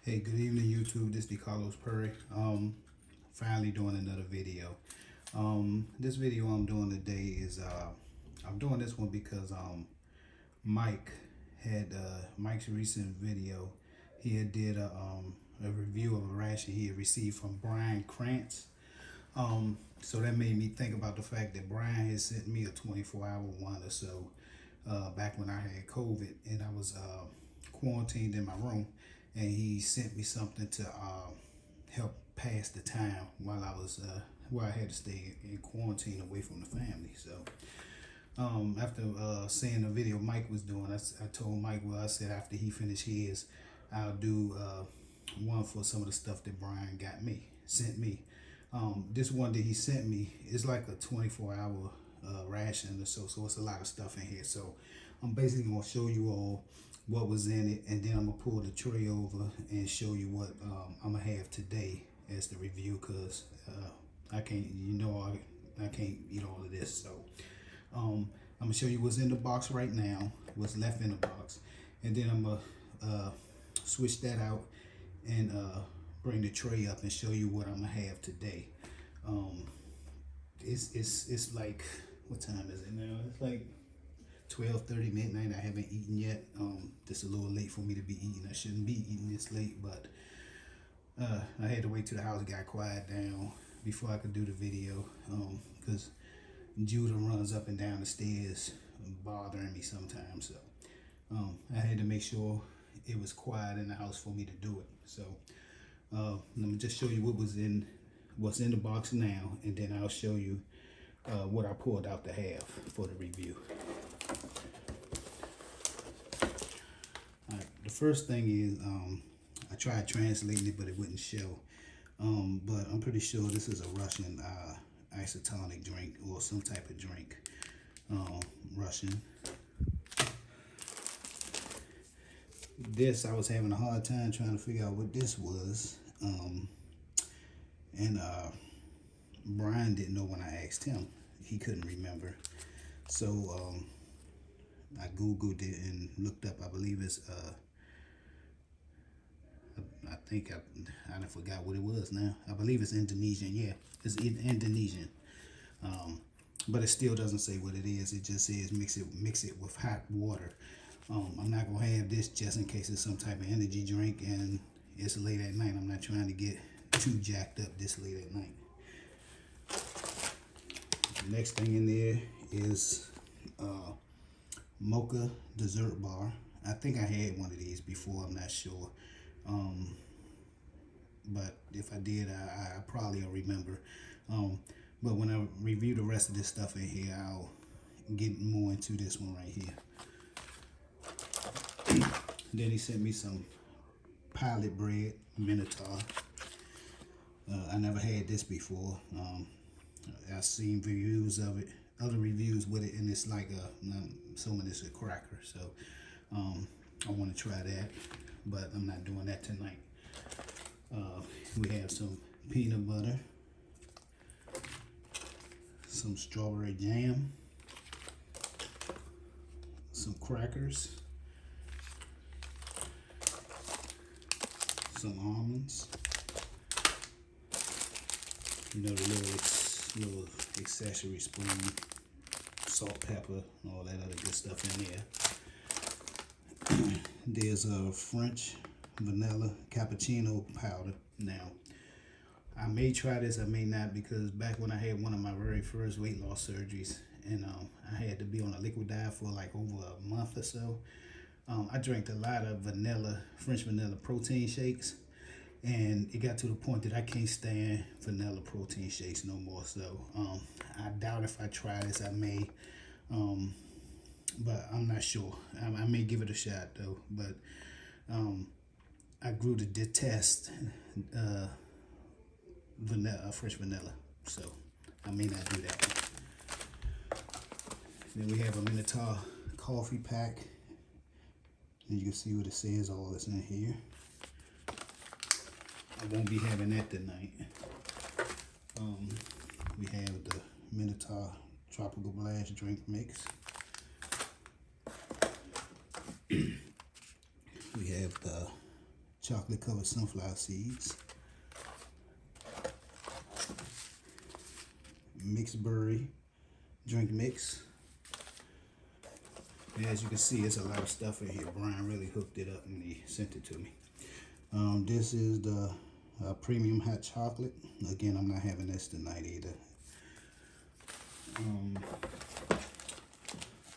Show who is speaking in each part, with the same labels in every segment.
Speaker 1: Hey, good evening, YouTube. This is Carlos Perry. Finally doing another video. This video I'm doing today is I'm doing this one because Mike had Mike's recent video. He had did a review of a ration he had received from Bryan Kranz. So that made me think about the fact that Bryan had sent me a 24-hour one or so back when I had COVID and I was quarantined in my room, and he sent me something to help pass the time while I had to stay in quarantine away from the family. So after seeing the video Mike was doing, I told Mike, well, I said after he finished his, I'll do one for some of the stuff that Bryan sent me. This one that he sent me is like a 24-hour ration or so it's a lot of stuff in here. So I'm basically going to show you all what was in it, and then I'm going to pull the tray over and show you what I'm going to have today as the review, because I can't, I can't eat all of this. So I'm going to show you what's in the box right now, what's left in the box, and then I'm going to switch that out and bring the tray up and show you what I'm gonna have today. It's like, what time is it now? It's like 12:30 midnight. I haven't eaten yet. This is a little late for me to be eating. I shouldn't be eating this late, but I had to wait till the house got quiet down before I could do the video, because Judah runs up and down the stairs bothering me sometimes. So I had to make sure it was quiet in the house for me to do it. So let me just show you what's in the box now, and then I'll show you what I pulled out to have for the review. Alright, the first thing is I tried translating it, but it wouldn't show. But I'm pretty sure this is a Russian isotonic drink, or some type of drink. Russian. This, I was having a hard time trying to figure out what this was, and Bryan didn't know when I asked him. He couldn't remember, so I googled it and looked up. I believe it's I think I forgot what it was now. I believe it's Indonesian. Yeah, it's Indonesian, but it still doesn't say what it is. It just says mix it with hot water. I'm not gonna have this just in case it's some type of energy drink and it's late at night. I'm not trying to get too jacked up this late at night. The next thing in there is mocha dessert bar. I think I had one of these before, I'm not sure. But if I did, I probably will remember. But when I review the rest of this stuff in here, I'll get more into this one right here. Then he sent me some pilot bread, Minotaur. I never had this before. I've seen reviews of it, other reviews with it, and it's like I'm assuming it's a cracker. So I want to try that, but I'm not doing that tonight. We have some peanut butter, some strawberry jam, some crackers, some almonds, the little accessory spoon, salt, pepper, all that other good stuff in there. There's a French vanilla cappuccino powder. Now, I may try this, I may not, because back when I had one of my very first weight loss surgeries, and I had to be on a liquid diet for like over a month or so, I drank a lot of French vanilla protein shakes, and it got to the point that I can't stand vanilla protein shakes no more. So I doubt if I try this, I may, but I'm not sure. I may give it a shot though, but I grew to detest French vanilla, so I may not do that. Then we have a Minotaur coffee pack. And you can see what it says, all that's in here. I won't be having that tonight. We have the Minotaur Tropical Blast drink mix. We have the chocolate covered sunflower seeds, mixed berry drink mix. And as you can see, it's a lot of stuff in here. Bryan really hooked it up when he sent it to me. This is the premium hot chocolate. Again, I'm not having this tonight either.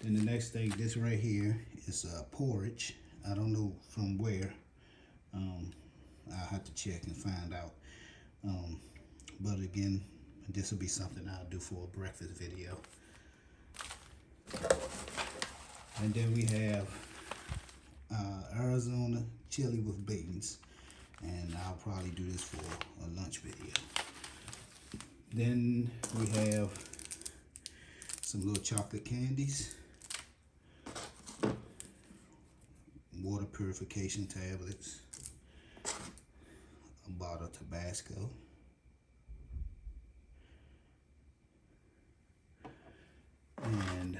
Speaker 1: Then the next thing, this right here is porridge. I don't know from where. I'll have to check and find out. But again, this will be something I'll do for a breakfast video. And then we have Arizona chili with beans. And I'll probably do this for a lunch video. Then we have some little chocolate candies, water purification tablets, a bottle of Tabasco, and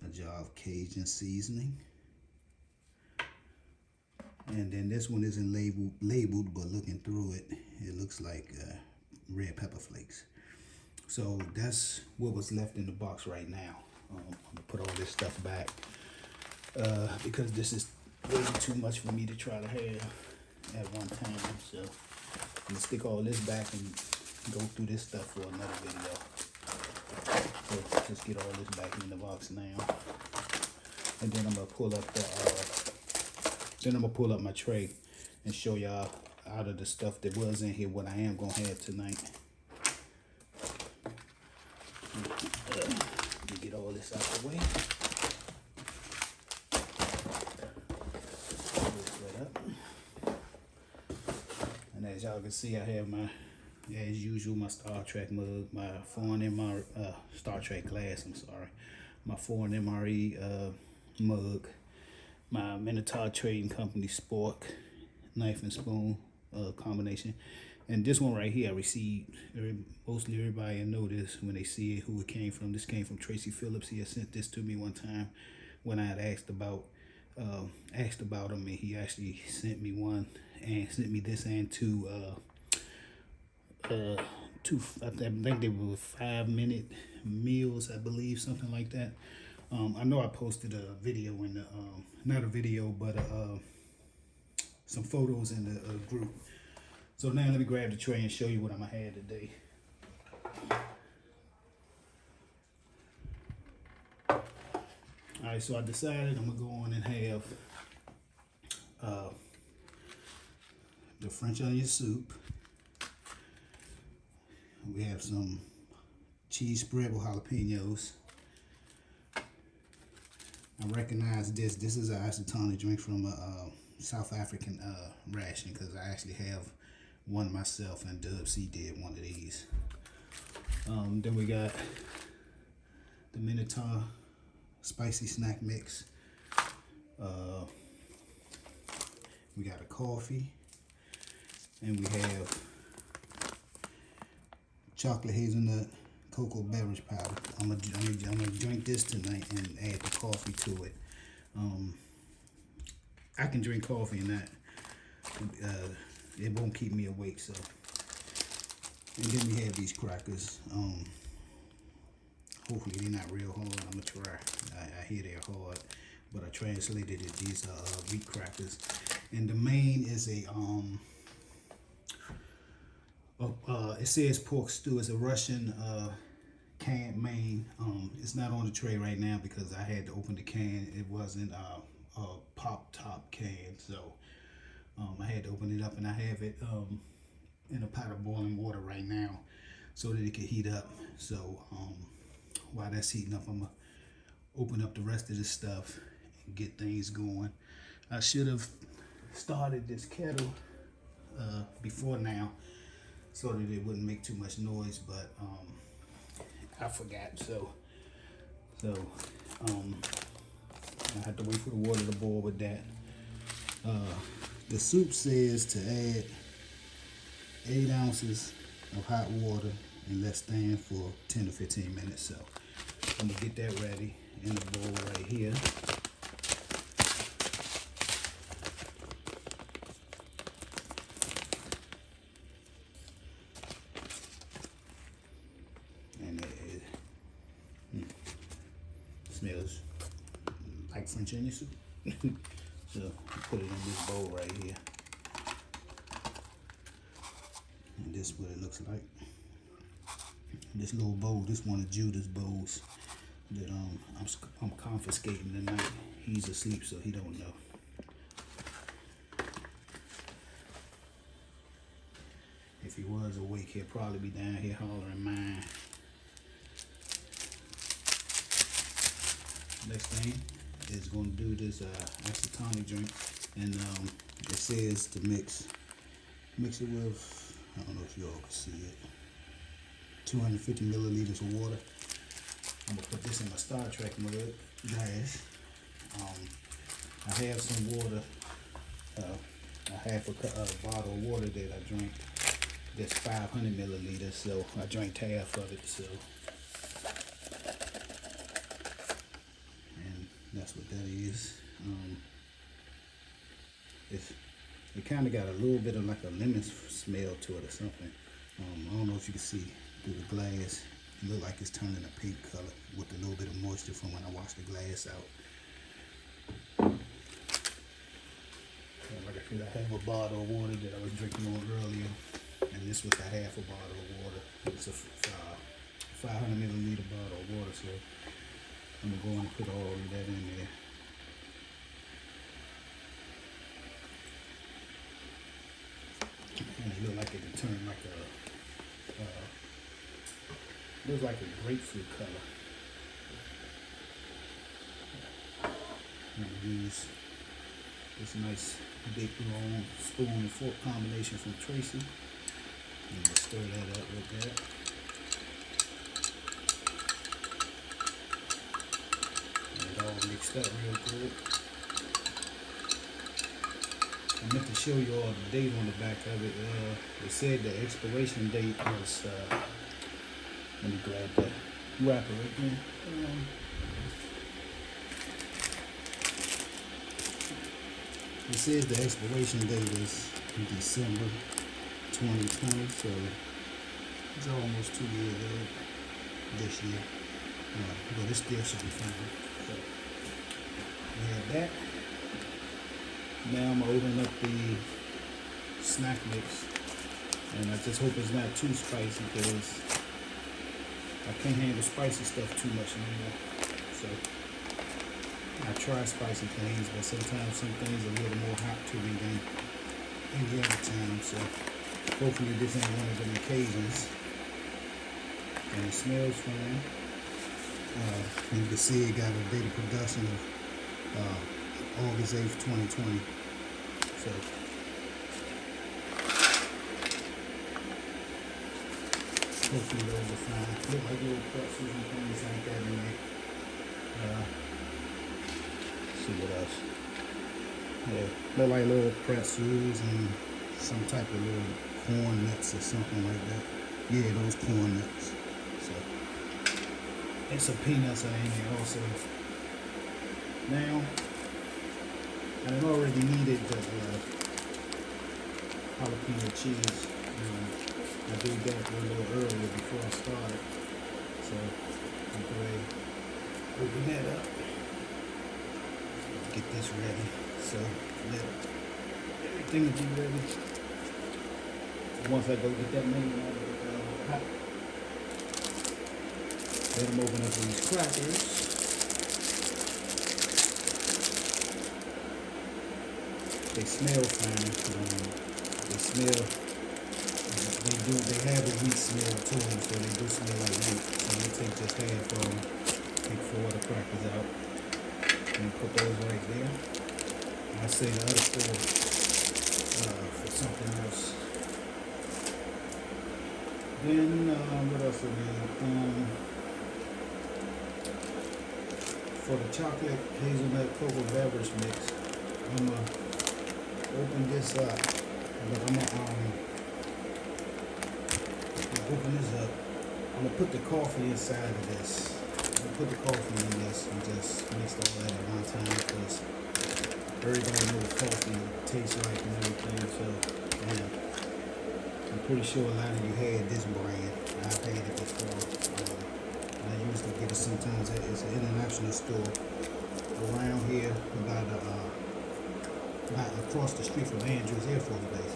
Speaker 1: a jar of Cajun seasoning. And then this one isn't labeled, but looking through it, it looks like red pepper flakes. So that's what was left in the box right now. I'm gonna put all this stuff back because this is way too much for me to try to have at one time. So I'm gonna stick all this back and go through this stuff for another video. So just get all this back in the box now, and then I'm gonna pull up my tray and show y'all out of the stuff that was in here what I am gonna have tonight. Let me get all this out the way. And as y'all can see, I have my, as usual, my Star Trek mug, my foreign MRE, Star Trek glass, I'm sorry, my foreign MRE mug, my Minotaur Trading Company spork, knife and spoon combination. And this one right here I received. Mostly everybody know this when they see it, who it came from. This came from Tracy Phillips. He had sent this to me one time when I had asked about him, and he actually sent me one and sent me this and two I think they were 5-minute meals, I believe, something like that. I know I posted a video in the not a video, but some photos in the group. So now let me grab the tray and show you what I'm gonna have today. All right, so I decided I'm gonna go on and have the French onion soup. We have some cheese spread with jalapenos. I recognize this. This is an isotonic drink from a South African Ration, because I actually have one myself, and Dub C did one of these. Then we got the Minotaur spicy snack mix. We got a coffee, and we have chocolate hazelnut cocoa beverage powder. I'm gonna drink this tonight and add the coffee to it. I can drink coffee and that it won't keep me awake. So, and then we have these crackers. Hopefully they're not real hard. I'm gonna try. I hear they're hard, but I translated it. These are wheat crackers, and the main is a it says pork stew. It's a Russian canned main. It's not on the tray right now because I had to open the can. It wasn't a pop top can, so I had to open it up, and I have it in a pot of boiling water right now so that it can heat up. So while that's heating up, I'm gonna open up the rest of this stuff and get things going. I should have started this kettle before now so that it wouldn't make too much noise, but I forgot. So I have to wait for the water to boil with that. The soup says to add 8 ounces of hot water and let stand for 10 to 15 minutes. So I'm gonna get that ready in the bowl right here. smells like French onion soup. So put it in this bowl right here. And this is what it looks like. This little bowl, this one of Judah's bowls that I'm confiscating tonight. He's asleep, so he don't know. If he was awake, he'd probably be down here hollering mine. Next thing is going to do this isotonic drink, and it says to mix it with, I don't know if y'all can see it, 250 milliliters of water. I'm gonna put this in my Star Trek mug glass. I have some water, a half a bottle of water that I drank. That's 500 milliliters, so I drank half of it. So, and that's what that is. It kind of got a little bit of like a lemon smell to it or something. I don't know if you can see through the glass. It look like it's turning a pink color with a little bit of moisture from when I washed the glass out. And like I said, I have a bottle of water that I was drinking on earlier, and this was a half a bottle of water. It's a 500 milliliter bottle of water, so I'm gonna go and put all of that in there. And it looked like it could turn like looks like a grapefruit color. I'm gonna use this nice big long spoon and fork combination from Tracy. I'm gonna stir that up with that. And it all mixed up real good. I meant to show you all the date on the back of it. It said the expiration date was, let me grab that wrapper again. It says the expiration date is December 2020, so it's almost 2 years old this year. But it still should be fine. So we have that. Now I'm gonna open up the snack mix, and I just hope it's not too spicy because I can't handle spicy stuff too much anymore. So I try spicy things, but sometimes some things are a little more hot to me than any other time. So hopefully this ain't one of them occasions. And it smells fine. And you can see it got a date of production of August 8th, 2020. So hopefully those are fine. Look like little pretzels and things like that in there. See what else? Yeah, look like little pretzels and some type of little corn nuts or something like that. Yeah, those corn nuts. So and some peanuts are in there also. Now, I already needed the jalapeno cheese. I did that a little earlier before I started. So I'm going to open that up. Get this ready. So let everything will be ready. Once I go get that main out of the pot, let them open up these crackers. They smell fine. They smell. They have a wheat smell to them, so they do smell like wheat. So I'm gonna take just half of them, take 4 of the crackers out, and put those right there. I say the other 4 for something else. Then what else we need? For the chocolate hazelnut cocoa beverage mix, I'm gonna open this up. But I'm gonna open this up. I'm gonna put the coffee inside of this. I'm gonna put the coffee in this and just mix all that at one time because everybody knows what coffee tastes like and everything. So, I'm pretty sure a lot of you had this brand. I've had it before. I used to get it sometimes at it's an international store around here about across the street from Andrews Air Force Base.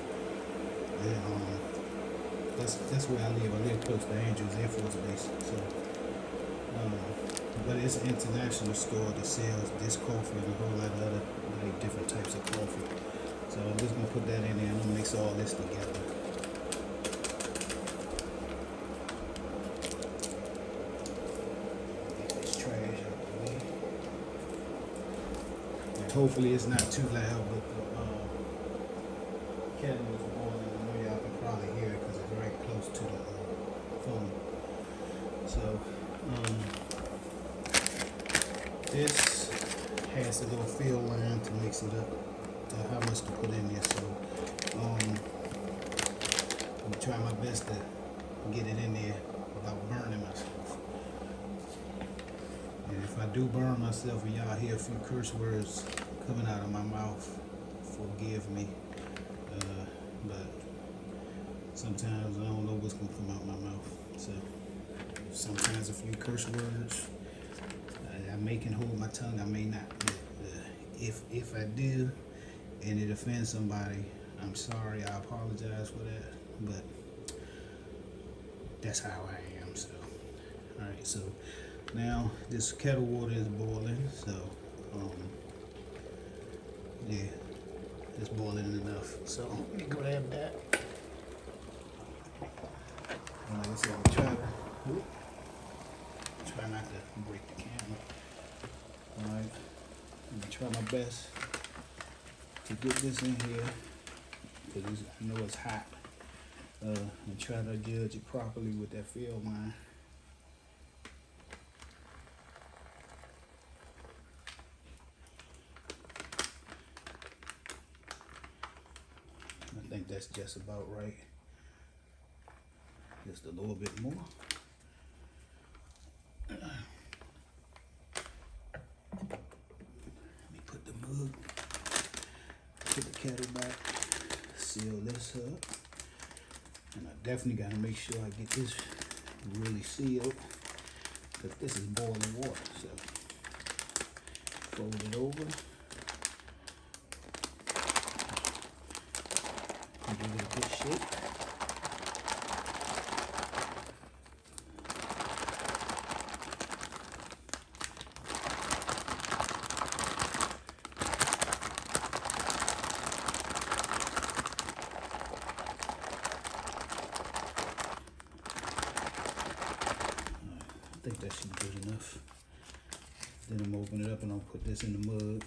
Speaker 1: And that's where I live. I live close to Andrews Air Force Base. So, but it's an international store that sells this coffee and a whole lot of other like different types of coffee. So I'm just gonna put that in there. I'm gonna mix all this together. Get this trash out the way. And hopefully it's not too loud, but the kettle is boiling. I know y'all can probably hear it because it's right close to the phone. So this has a little fill line to mix it up to how much to put in there. So I'm gonna try my best to get it in there without burning myself. And if I do burn myself and y'all hear a few curse words coming out of my mouth, forgive me. But sometimes I don't know what's gonna come out my mouth. So sometimes a few curse words. I may can hold my tongue, I may not. If I do, and it offends somebody, I'm sorry. I apologize for that. But that's how I am. So, all right. So now this kettle water is boiling. So, yeah, it's boiling enough. So let me grab that. And like I said, I'm try not to break the camera. All right. I'm gonna try my best to get this in here because I know it's hot. And try to judge it properly with that fill line. I think that's just about right. Just a little bit more. Put the kettle back, seal this up, and I definitely got to make sure I get this really sealed because this is boiling water. So fold it over and give it a good shake. I think that should be good enough. Then I'm gonna open it up and I'll put this in the mug.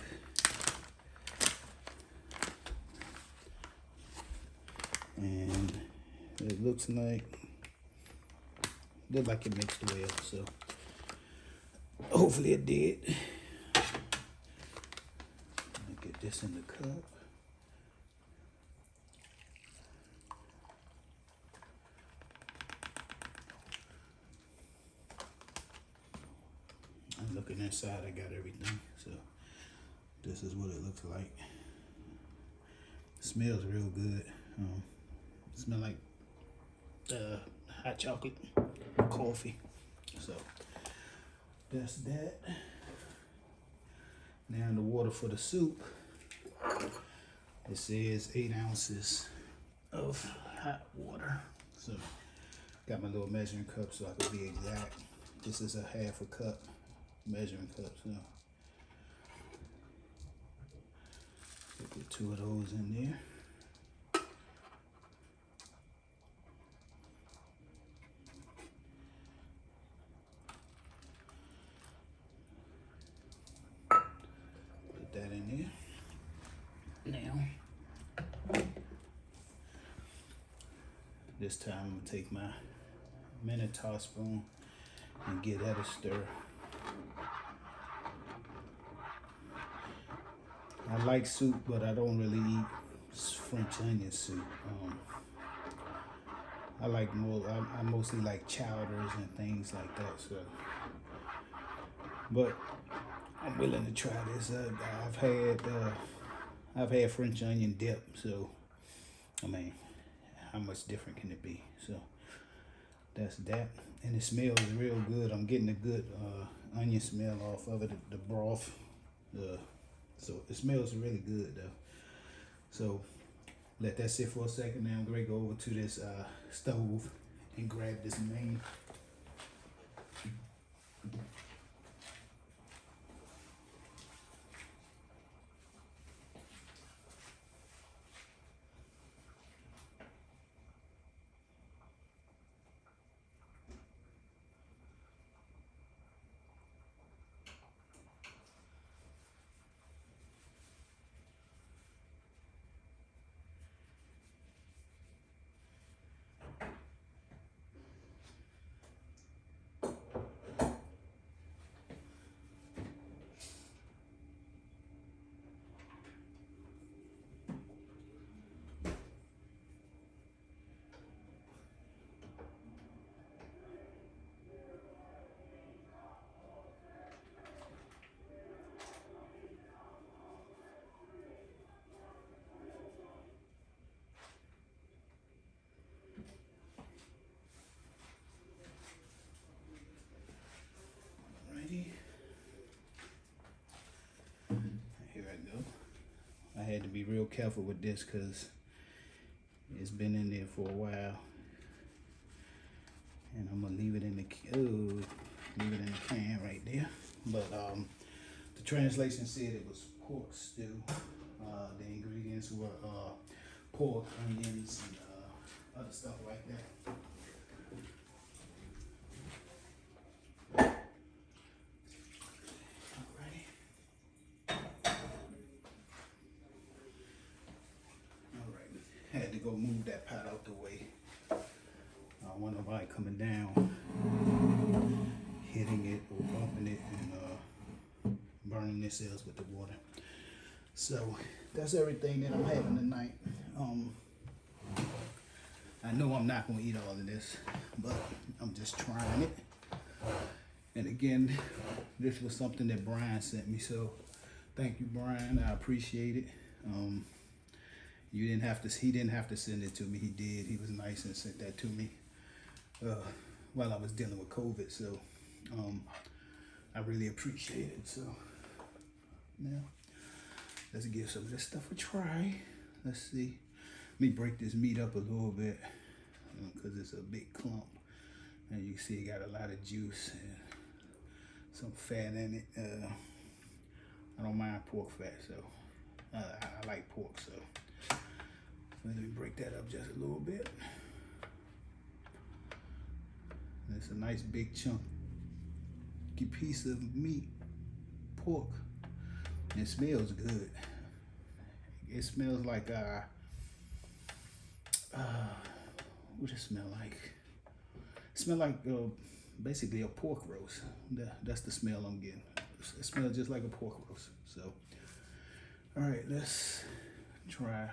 Speaker 1: And it looks like it mixed well, so hopefully it did. I'll get this in the cup. Looking inside, I got everything. So this is what it looks like. It smells real good. It smells like hot chocolate, coffee. So that's that. Now the water for the soup. It says 8 ounces of hot water. So got my little measuring cup so I can be exact. This is a half a cup. Measuring cup, so put 2 of those in there. Put that in there. Now, this time I'm gonna take my Minotaur spoon and give that a stir. I like soup, but I don't really eat French onion soup. I like more. I mostly like chowders and things like that. So, but I'm willing to try this. I've had French onion dip. So, I mean, how much different can it be? So, That's that. And it smells real good. I'm getting a good onion smell off of it, the broth. So it smells really good though. So let that sit for a second. Now I'm going to go over to this stove and grab this main. Alrighty. Here I go. I had to be real careful with this because it's been in there for a while. And I'm gonna leave it in the can right there. But the translation said it was pork stew. The ingredients were pork, onions, and other stuff like that. Alright, had to go move that pot out the way. I want nobody coming down, hitting it or bumping it and burning themselves with the water. So that's everything that I'm having tonight. I know I'm not gonna eat all of this, but I'm just trying it. And again, this was something that Bryan sent me, so thank you, Bryan. I appreciate it. He didn't have to send it to me. He did. He was nice and sent that to me while I was dealing with COVID. So I really appreciate it. So now let's give some of this stuff a try. Let's see. Let me break this meat up a little bit because it's a big clump. And you see it got a lot of juice and some fat in it. I don't mind pork fat, so I like pork, so let me break that up just a little bit. And it's a nice big chunky piece of meat, pork. It smells good. It smells like what does it smell like? It smells like basically a pork roast. That's the smell I'm getting. It smells just like a pork roast. So, all right, let's try.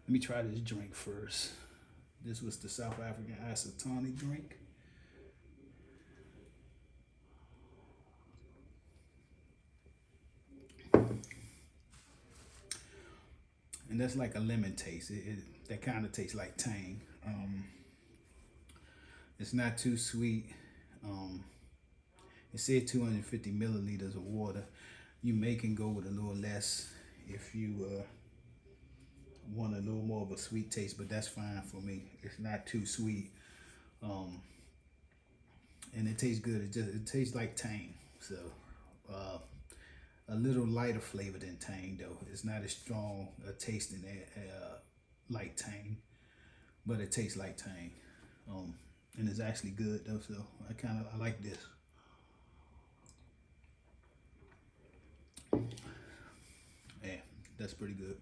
Speaker 1: Let me try this drink first. This was the South African isotonic drink. And that's like a lemon taste. That kind of tastes like tang. It's not too sweet. It said 250 milliliters of water. You may can go with a little less if you want a little more of a sweet taste, but that's fine for me. It's not too sweet, and it tastes good. It tastes like tang. So a little lighter flavor than tang though. It's not as strong a taste in it like tang, but it tastes like tang. And it's actually good though, so I like this. Yeah, that's pretty good.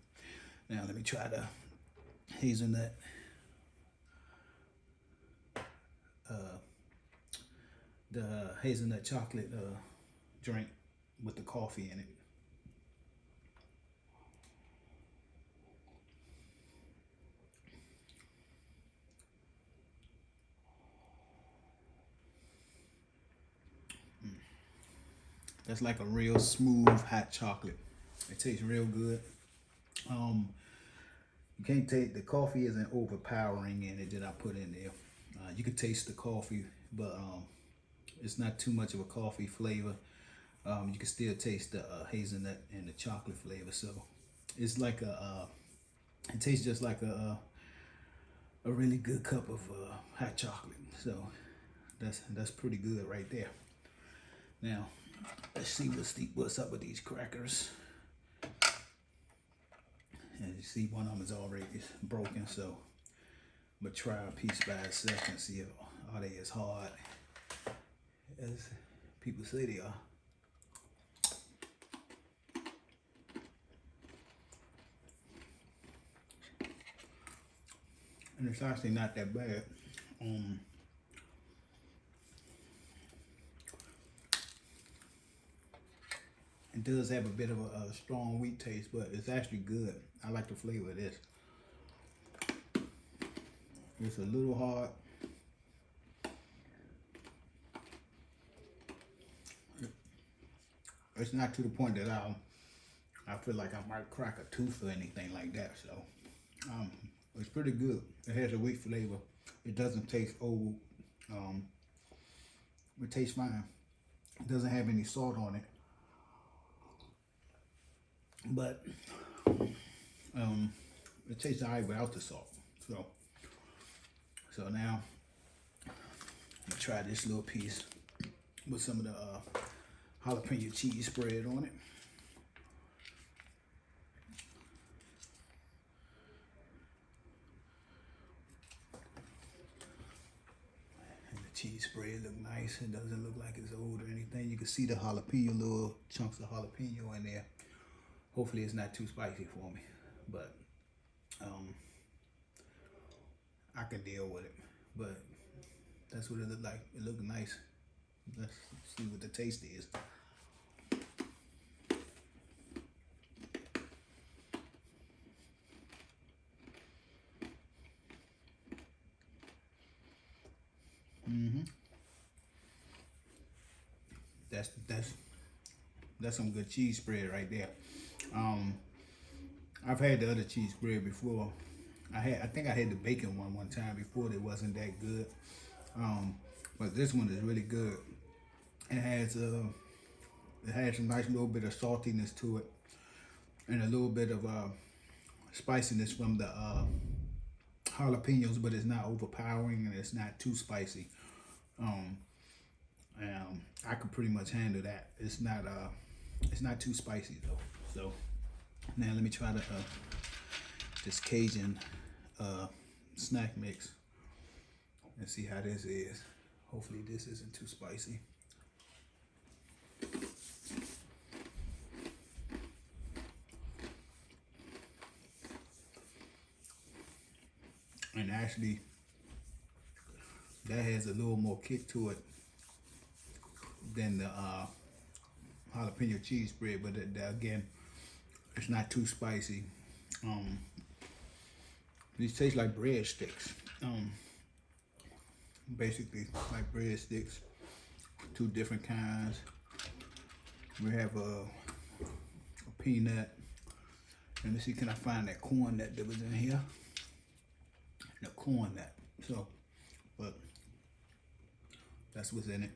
Speaker 1: Now let me try the hazelnut. The hazelnut chocolate drink with the coffee in it. That's like a real smooth hot chocolate. It tastes real good. You can't take the coffee isn't overpowering in it that I put in there. You can taste the coffee, but it's not too much of a coffee flavor. You can still taste the hazelnut and the chocolate flavor. So it's like it tastes just like a really good cup of hot chocolate. So that's pretty good right there. Now let's see what's up with these crackers. As you see, one of them is already broken, so I'm gonna try a piece by itself and see if are they as hard as people say they are. And it's actually not that bad. It does have a bit of a strong wheat taste, but it's actually good. I like the flavor of this. It's a little hard. It's not to the point that I feel like I might crack a tooth or anything like that. So it's pretty good. It has a wheat flavor. It doesn't taste old. It tastes fine. It doesn't have any salt on it. But it tastes alright without the salt. So now I'm gonna try this little piece with some of the jalapeno cheese spread on it. And the cheese spread look nice. It doesn't look like it's old or anything. You can see the jalapeno, little chunks of jalapeno in there. Hopefully it's not too spicy for me, but I can deal with it. But that's what it looked like. It looked nice. Let's see what the taste is. That's some good cheese spread right there. I've had the other cheese spread before. I think I had the bacon one time before that wasn't that good. But this one is really good. It has a nice little bit of saltiness to it, and a little bit of spiciness from the jalapenos, but it's not overpowering and it's not too spicy. I can pretty much handle that. It's not too spicy though. So now let me try this Cajun snack mix and see how this is. Hopefully this isn't too spicy. And actually that has a little more kick to it than the jalapeno cheese spread, but again, it's not too spicy. These taste like breadsticks. Basically like breadsticks, two different kinds. We have a peanut. Let me see, can I find that corn nut that was in here? The corn nut. So, but that's what's in it.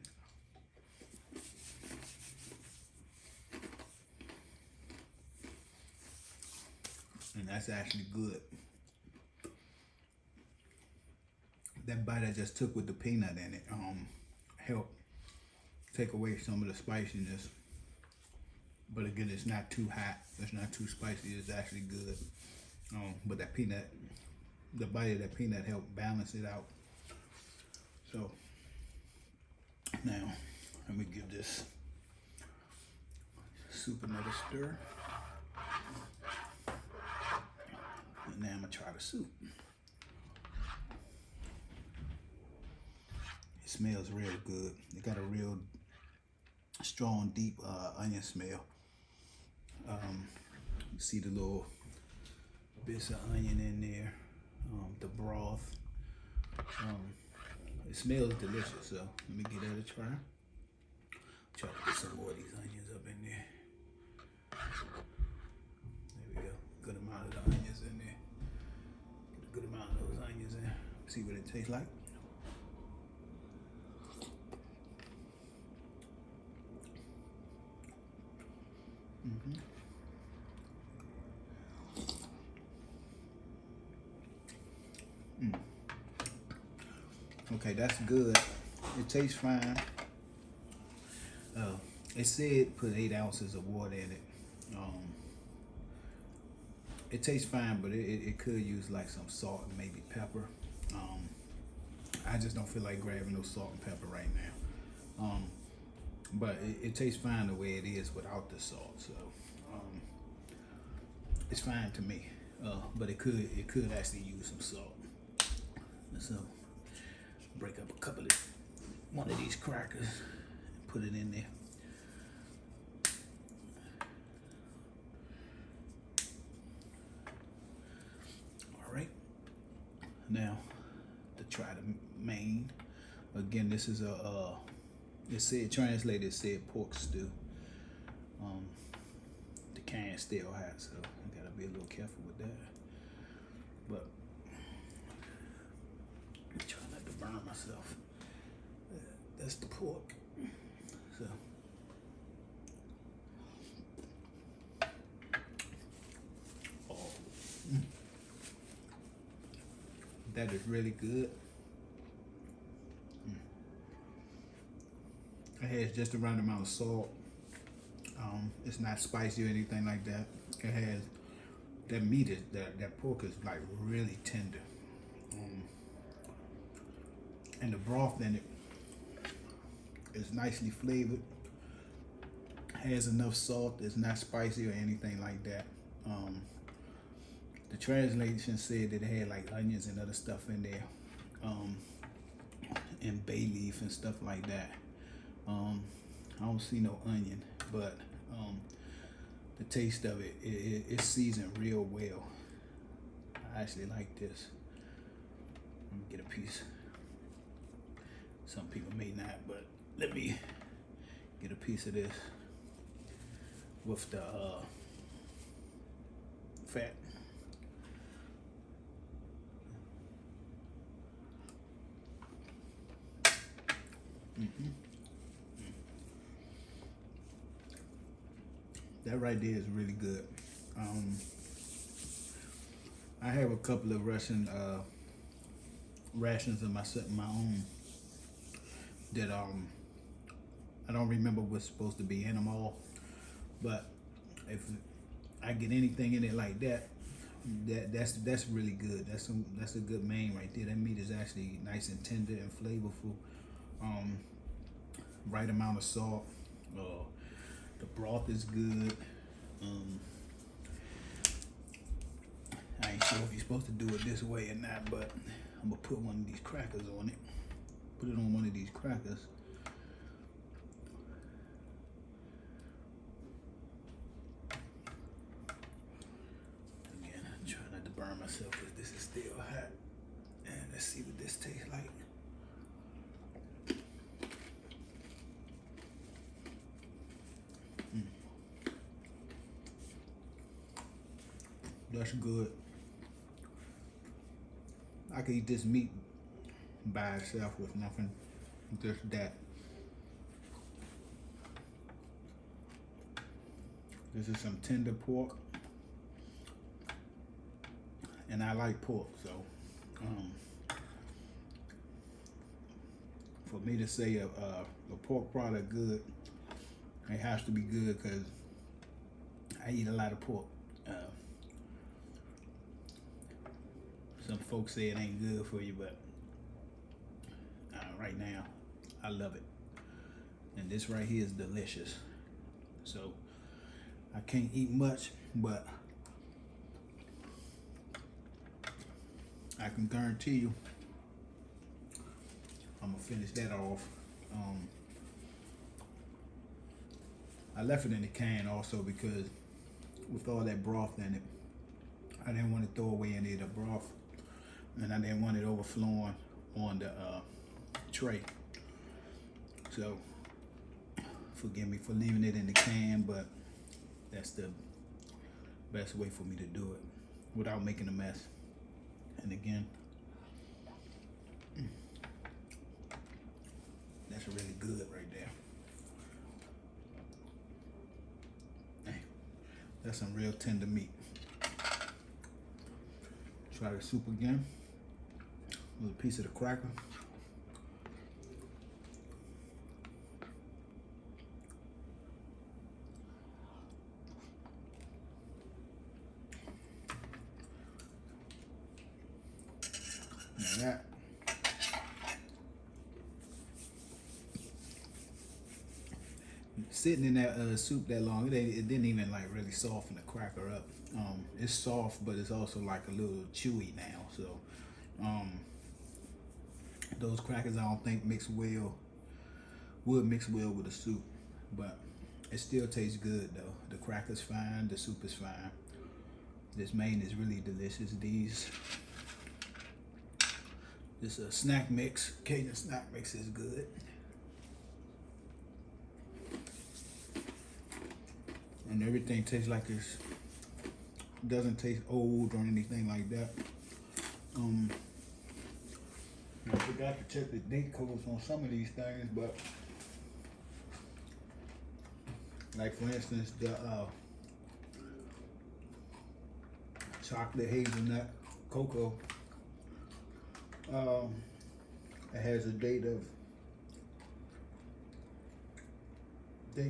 Speaker 1: And that's actually good. That bite I just took with the peanut in it helped take away some of the spiciness. But again, it's not too hot. It's not too spicy. It's actually good. But that peanut, the bite of that peanut helped balance it out. So now let me give this soup another stir. And now I'm gonna try the soup. It smells real good. It got a real strong, deep onion smell. You see the little bits of onion in there, the broth. It smells delicious, so let me give that a try. Try to get some more of these onions up in there. There we go. Good amount of the onions in there. Get a good amount of those onions in. See what it tastes like. Okay, that's good. It tastes fine. It said put 8 ounces of water in it. It tastes fine, but it could use like some salt and maybe pepper. I just don't feel like grabbing no salt and pepper right now. But it tastes fine the way it is without the salt. So it's fine to me. But it could actually use some salt. So break up one of these crackers and put it in there. All right. Now to try the main. Again, this is it said translated, it said pork stew. The can still hot, so I gotta be a little careful with that. But I'm trying not to burn myself. That's the pork. So that is really good. It has just the right amount of salt. It's not spicy or anything like that. It has that meat is that pork is like really tender, and the broth in it is nicely flavored. Has enough salt. It's not spicy or anything like that. The translation said that it had like onions and other stuff in there, and bay leaf and stuff like that. I don't see no onion, but the taste of it's seasoned real well. I actually like this. Let me get a piece. Some people may not, but let me get a piece of this with the fat. That right there is really good. I have a couple of rations of my own that I don't remember what's supposed to be in them all, but if I get anything in it like that, that's really good. That's a good main right there. That meat is actually nice and tender and flavorful. Right amount of salt. The broth is good. I ain't sure if you're supposed to do it this way or not, but I'm gonna put one of these crackers on it. Put it on one of these crackers. Again, I'm trying not to burn myself because this is still hot. And let's see what this tastes like. That's good. I could eat this meat by itself with nothing, just that. This is some tender pork, and I like pork, so for me to say a pork product good, it has to be good because I eat a lot of pork. Some folks say it ain't good for you, but right now, I love it. And this right here is delicious. So, I can't eat much, but I can guarantee you, I'm gonna finish that off. I left it in the can also because with all that broth in it, I didn't want to throw away any of the broth. And I didn't want it overflowing on the tray. So, forgive me for leaving it in the can, but that's the best way for me to do it without making a mess. And again, that's really good right there. Hey, that's some real tender meat. Try the soup again. A little piece of the cracker. Now that sitting in that soup that long, it didn't even like really soften the cracker up. It's soft, but it's also like a little chewy now. So those crackers I don't think would mix well with the soup, but it still tastes good though. The cracker's fine, the soup is fine. This main is really delicious. This snack mix, Cajun snack mix is good. And everything tastes like doesn't taste old or anything like that. I forgot to check the date codes on some of these things, but like for instance, the chocolate hazelnut cocoa, it has a date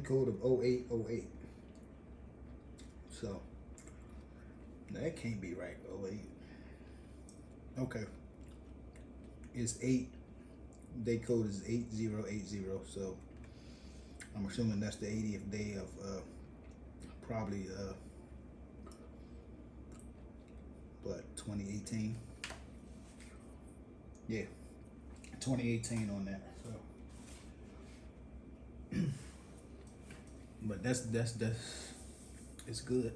Speaker 1: code of 0808. So that can't be right. 08. Okay. It's 8. Date code is 8080. So I'm assuming that's the 80th day of probably 2018. Yeah, 2018 on that. So, but that's it's good.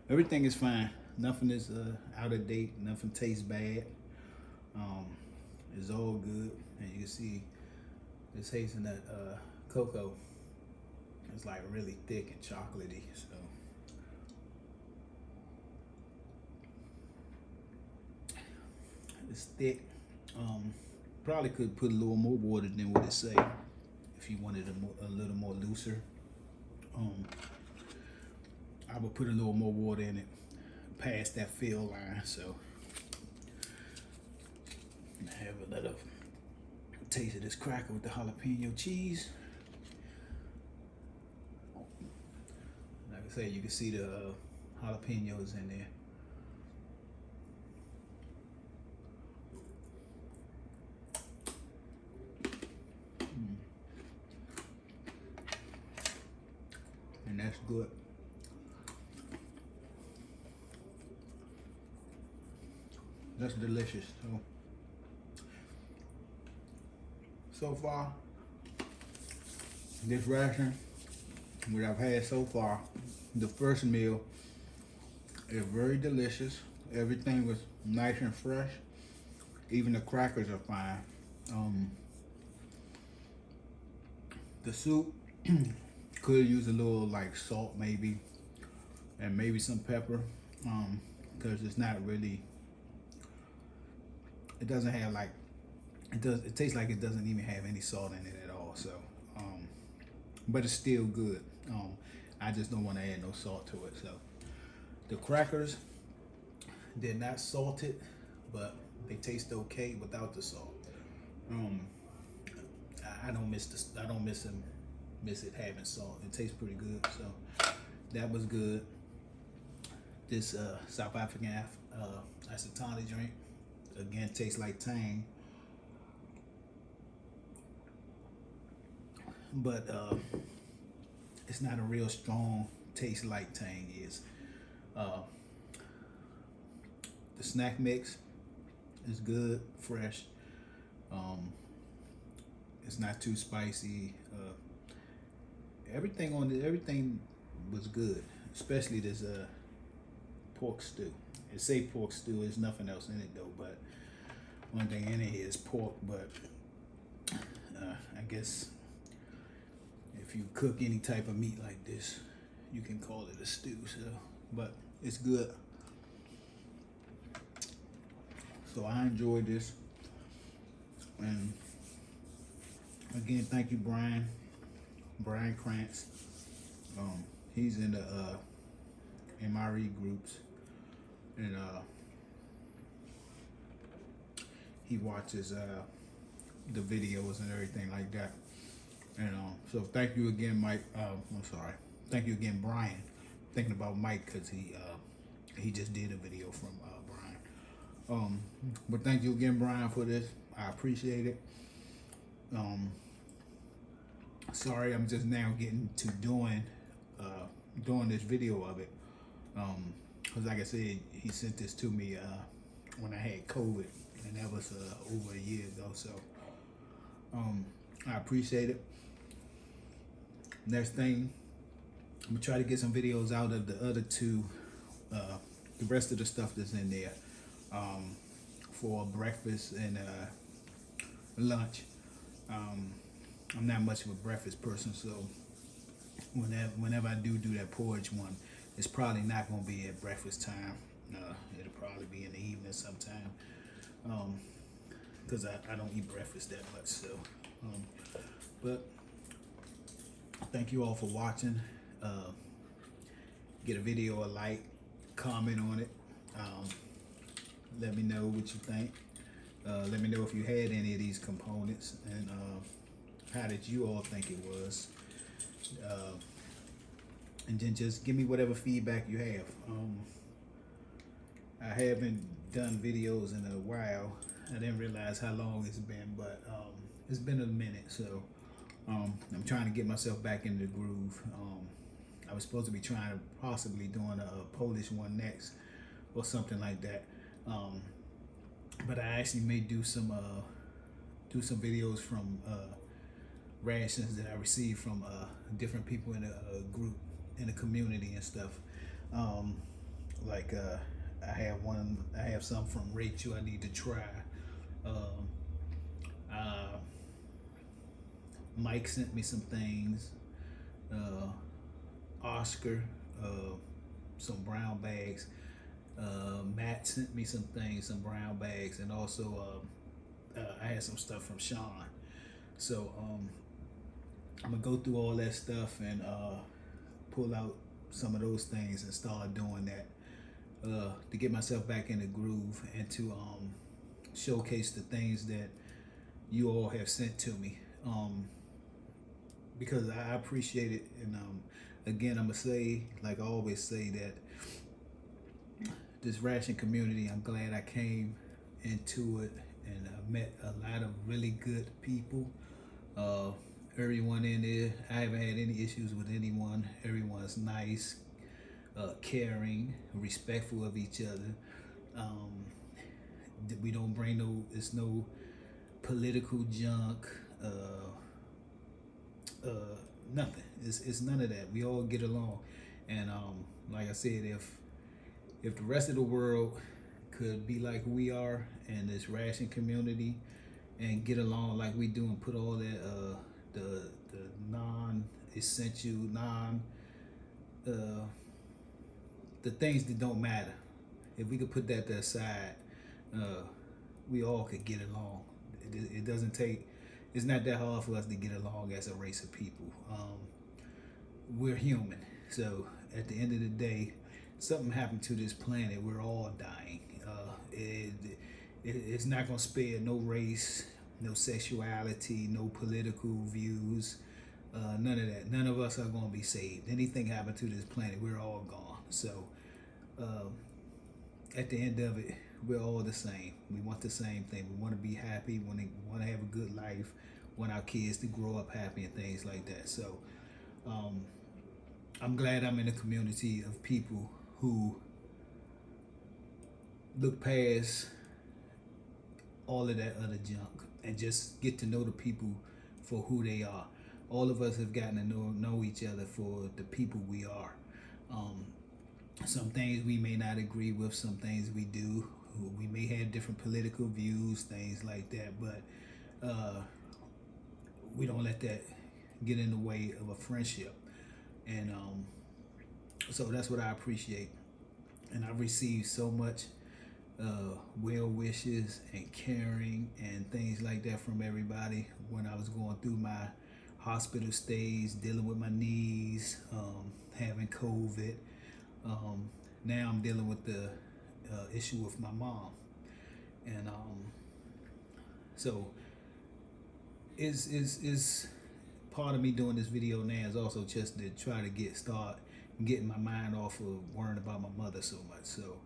Speaker 1: Everything is fine. Nothing is out of date. Nothing tastes bad. It's all good, and you can see this hazelnut cocoa is like really thick and chocolatey. So it's thick. Probably could put a little more water than what it say if you wanted a little more looser. I would put a little more water in it past that fill line. So have a little taste of this cracker with the jalapeno cheese. Like I say, you can see the jalapenos in there. And that's good. That's delicious. So far, this ration, what I've had so far, the first meal is very delicious. Everything was nice and fresh. Even the crackers are fine. The soup could use a little like salt maybe, and maybe some pepper, because it's not really, it doesn't have like, it tastes like it doesn't even have any salt in it at all. So but it's still good. I just don't want to add no salt to it. So the crackers, they're not salted, but they taste okay without the salt. I don't miss it having salt. It tastes pretty good. So that was good. This South African acetone drink, again, tastes like Tang, but it's not a real strong taste like Tang is. The snack mix is good, fresh. It's not too spicy. Everything was good, especially this pork stew. It say pork stew. There's nothing else in it though, but one thing in it is pork. But I guess if you cook any type of meat like this, you can call it a stew. So, but it's good. So I enjoyed this, and again, thank you, Bryan Kranz. He's in the MRE groups, and he watches the videos and everything like that. And so thank you again, Mike. I'm sorry. Thank you again, Bryan. Thinking about Mike because he just did a video from Bryan. But thank you again, Bryan, for this. I appreciate it. Sorry, I'm just now getting to doing this video of it. Because like I said, he sent this to me when I had COVID, and that was over a year ago. So I appreciate it. Next thing, I'm gonna try to get some videos out of the other two, the rest of the stuff that's in there, for breakfast and lunch. I'm not much of a breakfast person, so whenever I do that porridge one, it's probably not gonna be at breakfast time. It'll probably be in the evening sometime, because I don't eat breakfast that much. So, but thank you all for watching. Get a video a like, comment on it. Let me know what you think. Let me know if you had any of these components, and how did you all think it was. And then just give me whatever feedback you have. I haven't done videos in a while. I didn't realize how long it's been, but it's been a minute. So I'm trying to get myself back in the groove. I was supposed to be trying to possibly doing a Polish one next or something like that. But I actually may do some videos from rations that I received from different people in a group, in the community and stuff. I have some from Rachel I need to try. Mike sent me some things. Oscar, some brown bags. Matt sent me some things, some brown bags, and also I had some stuff from Sean. So I'm gonna go through all that stuff and pull out some of those things and start doing that to get myself back in the groove and to showcase the things that you all have sent to me, because I appreciate it. And again, I'm gonna say, like I always say, that this ration community, I'm glad I came into it and met a lot of really good people. Everyone in there, I haven't had any issues with anyone. Everyone's nice, caring, respectful of each other. We don't bring it's no political junk, nothing. It's none of that. We all get along. And like I said, if the rest of the world could be like we are in this ration community and get along like we do and put all that the non-essential, the things that don't matter, if we could put that to the side, we all could get along. It doesn't take, it's not that hard for us to get along as a race of people. We're human, so at the end of the day, something happened to this planet, we're all dying. It's not gonna spare no race, no sexuality, no political views, none of that. None of us are gonna be saved. Anything happen to this planet, we're all gone. So at the end of it, we're all the same. We want the same thing. We want to be happy. We want to have a good life. We want our kids to grow up happy and things like that. So I'm glad I'm in a community of people who look past all of that other junk and just get to know the people for who they are. All of us have gotten to know each other for the people we are. Some things we may not agree with, some things we do. We may have different political views, things like that, but we don't let that get in the way of a friendship. And so that's what I appreciate. And I've received so much well wishes and caring and things like that from everybody when I was going through my hospital stays, dealing with my knees, having COVID. Now I'm dealing with the issue with my mom. And So is part of me doing this video now is also just to try to start getting my mind off of worrying about my mother so much. So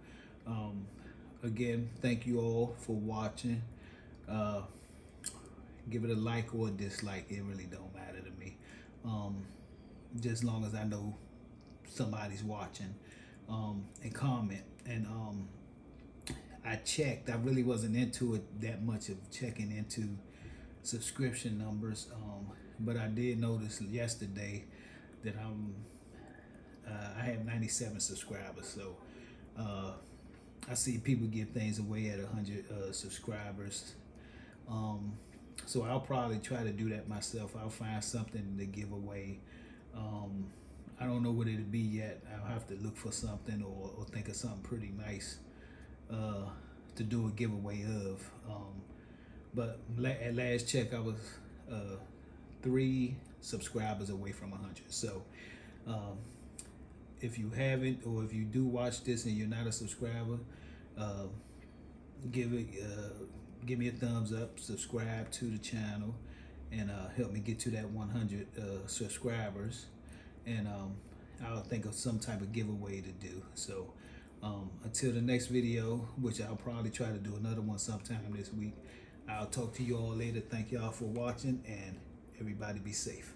Speaker 1: again, thank you all for watching. uh, Give it a like or a dislike, it really don't matter to me. Just as long as I know somebody's watching. And comment. And I checked, I really wasn't into it that much of checking into subscription numbers, but I did notice yesterday that I have 97 subscribers. So I see people give things away at 100 subscribers. So I'll probably try to do that myself. I'll find something to give away. I don't know what it'll be yet. I'll have to look for something, or think of something pretty nice to do a giveaway of. But at last check, I was 3 subscribers away from 100. So if you haven't, or if you do watch this and you're not a subscriber, give me a thumbs up, subscribe to the channel, and help me get to that 100 subscribers. And I'll think of some type of giveaway to do. So until the next video, which I'll probably try to do another one sometime this week, I'll talk to you all later. Thank y'all for watching, and everybody be safe.